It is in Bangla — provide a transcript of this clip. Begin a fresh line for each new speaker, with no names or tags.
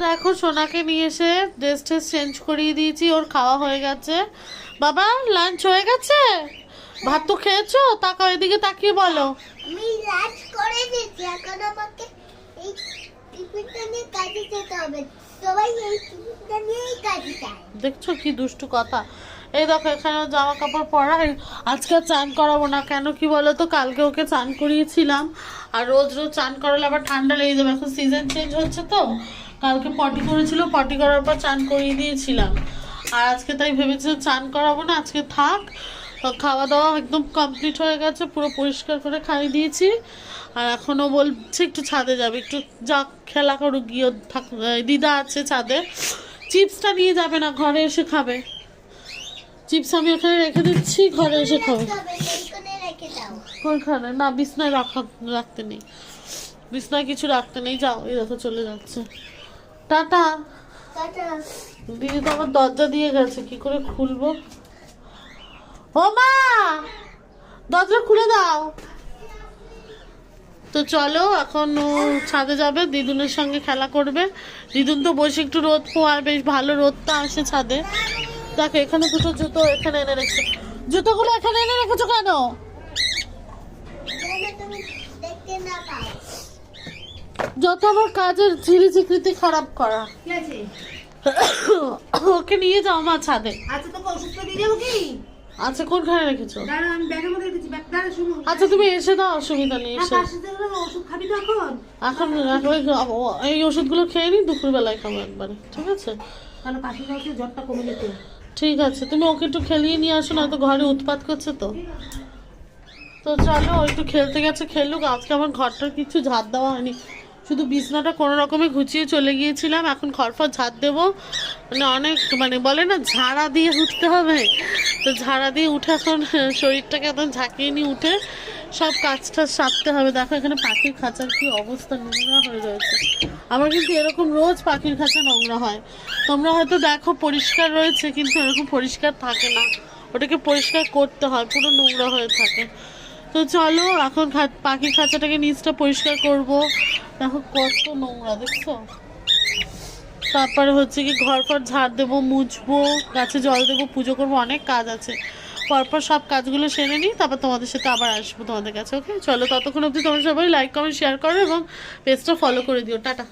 দেখো সোনাকে নিয়ে এসে ড্রেস ট্রেস চেঞ্জ করিয়ে দিয়েছি, ওর খাওয়া হয়ে গেছে। বাবা লাঞ্চ হয়ে গেছে? ভাত তো খেয়েছো? তাকাও এদিকে, তাকিয়ে বলো।
আমি লাঞ্চ করে দিয়েছি, এখন আমাকে এই টিফিনটা নিয়ে কাজে যেতে হবে। সবাই এই টিফিনটা নিয়েই কাজে যায়।
দেখছো কি দুষ্টু কথা। এই দেখো এখানে জামা কাপড় পরা। আজকে চান করাবো না, কেন কি বলো তো, কালকে ওকে চান করিয়েছিলাম, আর রোজ রোজ চান করালে আবার ঠান্ডা লেগে যাবে। এখন সিজন চেঞ্জ হচ্ছে তো, কালকে পটি করেছিল, পটি করার পর চান করিয়ে দিয়েছিলাম। আর আজকে তাই ভেবেছি চান করাবো না, আজকে থাক। খাওয়া দাওয়া একদম কমপ্লিট হয়ে গেছে, পুরো পরিষ্কার করে খাইয়ে দিয়েছি। আর এখনও বলছে একটু ছাদে যাবে, একটু যা খেলা করুক গিয়ে। থাক, দিদা আছে ছাদে। চিপসটা নিয়ে যাবে না, ঘরে এসে খাবে। চিপস আমি ওখানে রেখে দিচ্ছি, ঘরে এসে খাবে। কোনখানে? না, বিছনায় রাখতে নেই, বিছনায় কিছু রাখতে নেই। যাও, এই দেখো চলে যাচ্ছে। টাটা। দিদি তো আমার দরজা দিয়ে গেছে, কি করে খুলবো? ও মা, দরজা খুলে দাও। তো চলো, এখন ও ছাদে যাবে, দিদুনের সঙ্গে খেলা করবে। দিদুন তো বসে একটু রোদ পোয়ার, বেশ ভালো রোদটা আসে ছাদে। দেখো এখানে দুটো জুতো এখানে এনে রেখেছো, জুতোগুলো এখানে এনে রেখেছো কেন? যত আমার কাজের ঝিরি ঝিকৃতি খারাপ করা। ওকে নিয়ে যাও মা ছাদে।
আচ্ছা, তোকে ওষুধটা দিয়ে যাবো কি?
আচ্ছা, কোনখানে রেখেছো?
দাঁড়া, আমি ব্যাগের মধ্যে রেখেছি। দাঁড়া, শুনো।
আচ্ছা তুমি এসে দাও, অসুবিধা নেই। এসে
ওষুধ খাবি তো এখন?
এখন এই ওষুধগুলো খেয়ে নি, দুপুরবেলায় খাবো একবারে, ঠিক আছে?
তাহলে কাশিটা হচ্ছে, জ্বরটা কমে যেতে।
ঠিক আছে, তুমি ওকে একটু খেলিয়ে নিয়ে আসো, না তো ঘরে উৎপাত করছে তো। তো চলো, ও একটু খেলতে গেছে, খেলুক। আজকে আমার ঘরটার কিছু ঝাড় দেওয়া হয়নি, শুধু বিছনাটা কোনো রকমে গুছিয়ে চলে গিয়েছিলাম। এখন ঘরফর ঝাড় দেবো, অনেক বলে না ঝাড়া দিয়ে উঠতে হবে, তো ঝাড়া দিয়ে উঠে এখন শরীরটাকে একদম ঝাঁকিয়ে নিয়ে উঠে সব কাজটা সারতে হবে। দেখো এখানে পাখির খাঁচার কি অবস্থা, নোংরা হয়ে রয়েছে। আমার কিন্তু এরকম রোজ পাখির খাঁচা নোংরা হয়, তোমরা হয়তো দেখো পরিষ্কার রয়েছে, কিন্তু এরকম পরিষ্কার থাকে না, ওটাকে পরিষ্কার করতে হয়, পুরো নোংরা হয়ে থাকে। তো চলো এখন পাখির খাঁচাটাকে নিচটা পরিষ্কার করব। দেখো কত নোংরা, দেখছো? তারপরে হচ্ছে কি ঘর পর ঝাড় দেবো, মুছবো, গাছে জল দেবো, পুজো করবো, অনেক কাজ আছে। পরপর সব কাজগুলো সেরে নিই, তারপর তোমাদের সাথে আবার আসবো তোমাদের কাছে। ওকে চলো, ততক্ষণ অবধি তোমরা সবাই লাইক কমেন্ট শেয়ার করো এবং পেজটা ফলো করে দিও। টাটা।